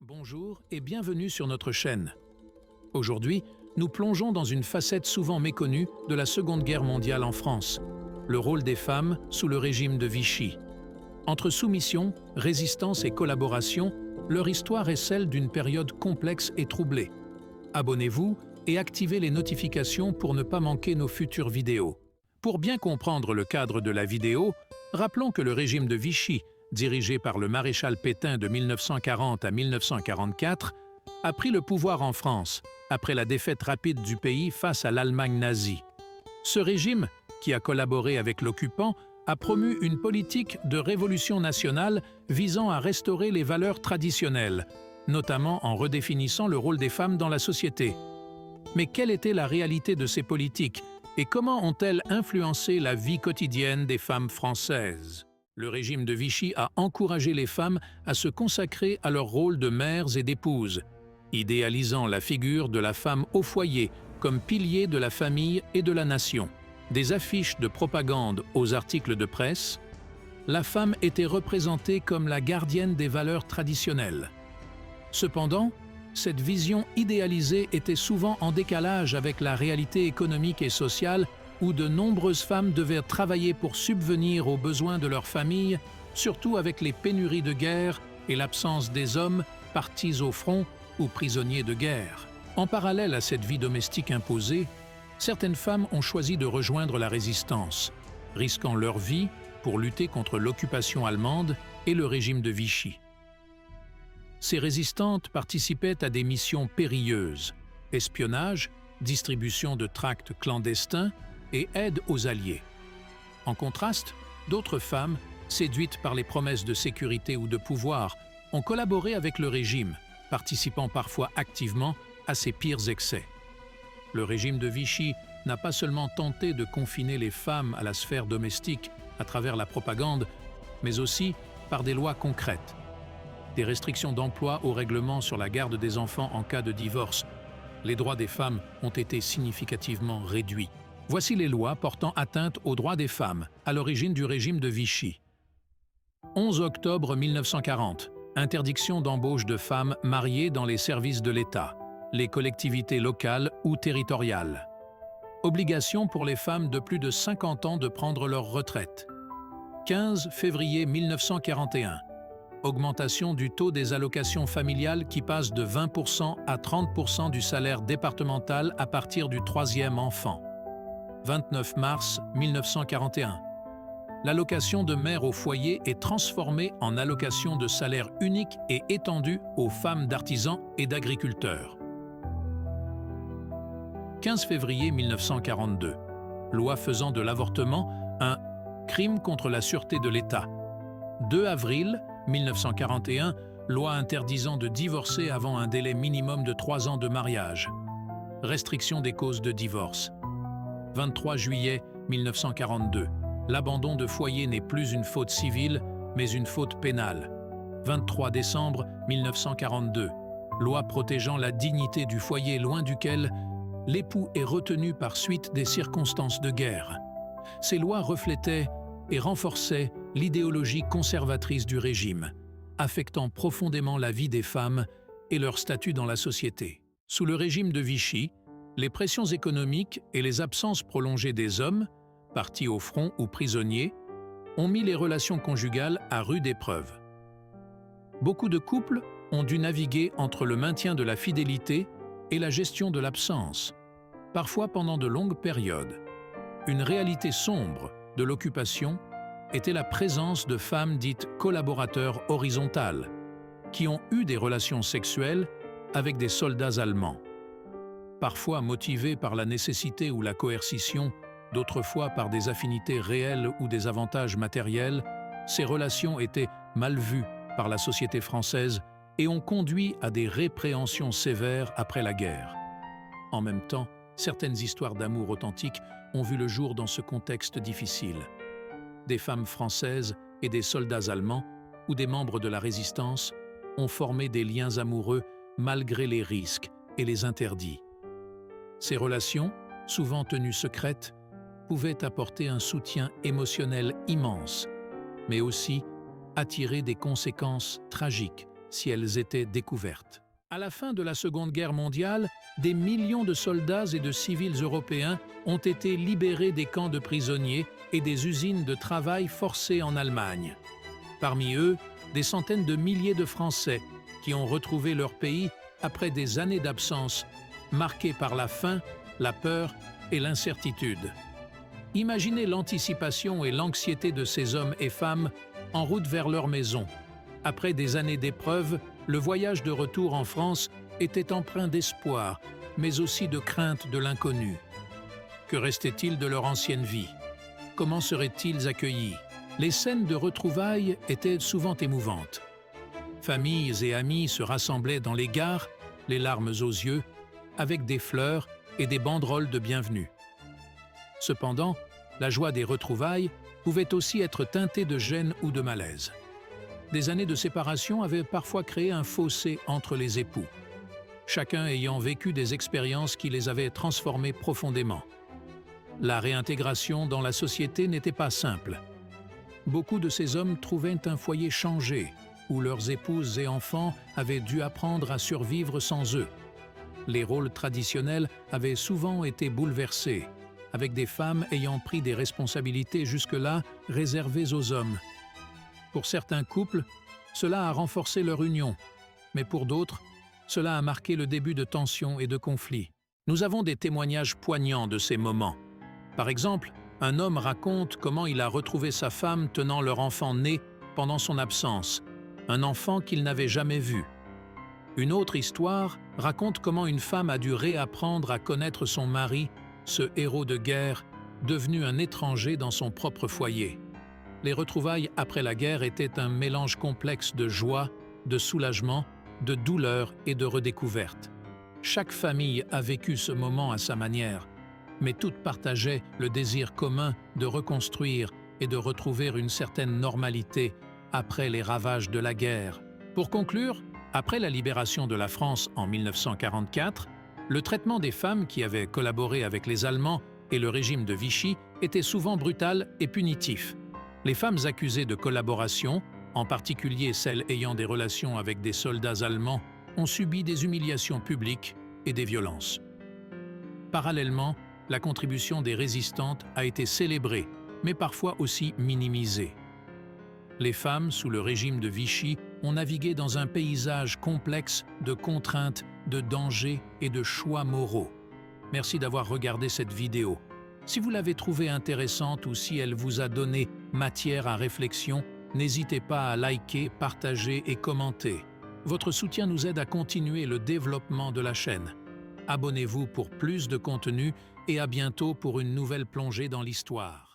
Bonjour et bienvenue sur notre chaîne. Aujourd'hui, nous plongeons dans une facette souvent méconnue de la Seconde Guerre mondiale en France, le rôle des femmes sous le régime de Vichy. Entre soumission, résistance et collaboration, leur histoire est celle d'une période complexe et troublée. Abonnez-vous et activez les notifications pour ne pas manquer nos futures vidéos. Pour bien comprendre le cadre de la vidéo, rappelons que le régime de Vichy, dirigé par le maréchal Pétain de 1940 à 1944, a pris le pouvoir en France, après la défaite rapide du pays face à l'Allemagne nazie. Ce régime, qui a collaboré avec l'occupant, a promu une politique de révolution nationale visant à restaurer les valeurs traditionnelles, notamment en redéfinissant le rôle des femmes dans la société. Mais quelle était la réalité de ces politiques et comment ont-elles influencé la vie quotidienne des femmes françaises ? Le régime de Vichy a encouragé les femmes à se consacrer à leur rôle de mères et d'épouses, idéalisant la figure de la femme au foyer comme pilier de la famille et de la nation. Des affiches de propagande aux articles de presse, la femme était représentée comme la gardienne des valeurs traditionnelles. Cependant, cette vision idéalisée était souvent en décalage avec la réalité économique et sociale où de nombreuses femmes devaient travailler pour subvenir aux besoins de leur famille, surtout avec les pénuries de guerre et l'absence des hommes partis au front ou prisonniers de guerre. En parallèle à cette vie domestique imposée, certaines femmes ont choisi de rejoindre la résistance, risquant leur vie pour lutter contre l'occupation allemande et le régime de Vichy. Ces résistantes participaient à des missions périlleuses, espionnage, distribution de tracts clandestins et aide aux Alliés. En contraste, d'autres femmes, séduites par les promesses de sécurité ou de pouvoir, ont collaboré avec le régime, participant parfois activement à ses pires excès. Le régime de Vichy n'a pas seulement tenté de confiner les femmes à la sphère domestique à travers la propagande, mais aussi par des lois concrètes. Des restrictions d'emploi au règlement sur la garde des enfants en cas de divorce. Les droits des femmes ont été significativement réduits. Voici les lois portant atteinte aux droits des femmes, à l'origine du régime de Vichy. 11 octobre 1940, interdiction d'embauche de femmes mariées dans les services de l'État, les collectivités locales ou territoriales. Obligation pour les femmes de plus de 50 ans de prendre leur retraite. 15 février 1941, augmentation du taux des allocations familiales qui passe de 20% à 30% du salaire départemental à partir du 3e enfant. 29 mars 1941. L'allocation de mère au foyer est transformée en allocation de salaire unique et étendue aux femmes d'artisans et d'agriculteurs. 15 février 1942. Loi faisant de l'avortement un crime contre la sûreté de l'État. 2 avril 1941. Loi interdisant de divorcer avant un délai minimum de 3 ans de mariage. Restriction des causes de divorce. 23 juillet 1942. L'abandon de foyer n'est plus une faute civile, mais une faute pénale. 23 décembre 1942. Loi protégeant la dignité du foyer loin duquel l'époux est retenu par suite des circonstances de guerre. Ces lois reflétaient et renforçaient l'idéologie conservatrice du régime, affectant profondément la vie des femmes et leur statut dans la société. Sous le régime de Vichy, les pressions économiques et les absences prolongées des hommes, partis au front ou prisonniers, ont mis les relations conjugales à rude épreuve. Beaucoup de couples ont dû naviguer entre le maintien de la fidélité et la gestion de l'absence, parfois pendant de longues périodes. Une réalité sombre de l'occupation était la présence de femmes dites collaborateurs horizontales, qui ont eu des relations sexuelles avec des soldats allemands. Parfois motivées par la nécessité ou la coercition, d'autres fois par des affinités réelles ou des avantages matériels, ces relations étaient mal vues par la société française et ont conduit à des répréhensions sévères après la guerre. En même temps, certaines histoires d'amour authentiques ont vu le jour dans ce contexte difficile. Des femmes françaises et des soldats allemands ou des membres de la résistance ont formé des liens amoureux malgré les risques et les interdits. Ces relations, souvent tenues secrètes, pouvaient apporter un soutien émotionnel immense, mais aussi attirer des conséquences tragiques si elles étaient découvertes. À la fin de la Seconde Guerre mondiale, des millions de soldats et de civils européens ont été libérés des camps de prisonniers et des usines de travail forcés en Allemagne. Parmi eux, des centaines de milliers de Français qui ont retrouvé leur pays après des années d'absence, marquées par la faim, la peur et l'incertitude. Imaginez l'anticipation et l'anxiété de ces hommes et femmes en route vers leur maison. Après des années d'épreuves, le voyage de retour en France était empreint d'espoir, mais aussi de crainte de l'inconnu. Que restait-il de leur ancienne vie? Comment seraient-ils accueillis? Les scènes de retrouvailles étaient souvent émouvantes. Familles et amis se rassemblaient dans les gares, les larmes aux yeux, avec des fleurs et des banderoles de bienvenue. Cependant, la joie des retrouvailles pouvait aussi être teintée de gêne ou de malaise. Des années de séparation avaient parfois créé un fossé entre les époux, chacun ayant vécu des expériences qui les avaient transformés profondément. La réintégration dans la société n'était pas simple. Beaucoup de ces hommes trouvaient un foyer changé, où leurs épouses et enfants avaient dû apprendre à survivre sans eux. Les rôles traditionnels avaient souvent été bouleversés, avec des femmes ayant pris des responsabilités jusque-là réservées aux hommes. Pour certains couples, cela a renforcé leur union, mais pour d'autres, cela a marqué le début de tensions et de conflits. Nous avons des témoignages poignants de ces moments. Par exemple, un homme raconte comment il a retrouvé sa femme tenant leur enfant né pendant son absence, un enfant qu'il n'avait jamais vu. Une autre histoire raconte comment une femme a dû réapprendre à connaître son mari, ce héros de guerre, devenu un étranger dans son propre foyer. Les retrouvailles après la guerre étaient un mélange complexe de joie, de soulagement, de douleur et de redécouverte. Chaque famille a vécu ce moment à sa manière, mais toutes partageaient le désir commun de reconstruire et de retrouver une certaine normalité après les ravages de la guerre. Pour conclure, après la libération de la France en 1944, le traitement des femmes qui avaient collaboré avec les Allemands et le régime de Vichy était souvent brutal et punitif. Les femmes accusées de collaboration, en particulier celles ayant des relations avec des soldats allemands, ont subi des humiliations publiques et des violences. Parallèlement, la contribution des résistantes a été célébrée, mais parfois aussi minimisée. Les femmes, sous le régime de Vichy, ont navigué dans un paysage complexe de contraintes, de dangers et de choix moraux. Merci d'avoir regardé cette vidéo. Si vous l'avez trouvée intéressante ou si elle vous a donné matière à réflexion, n'hésitez pas à liker, partager et commenter. Votre soutien nous aide à continuer le développement de la chaîne. Abonnez-vous pour plus de contenu et à bientôt pour une nouvelle plongée dans l'histoire.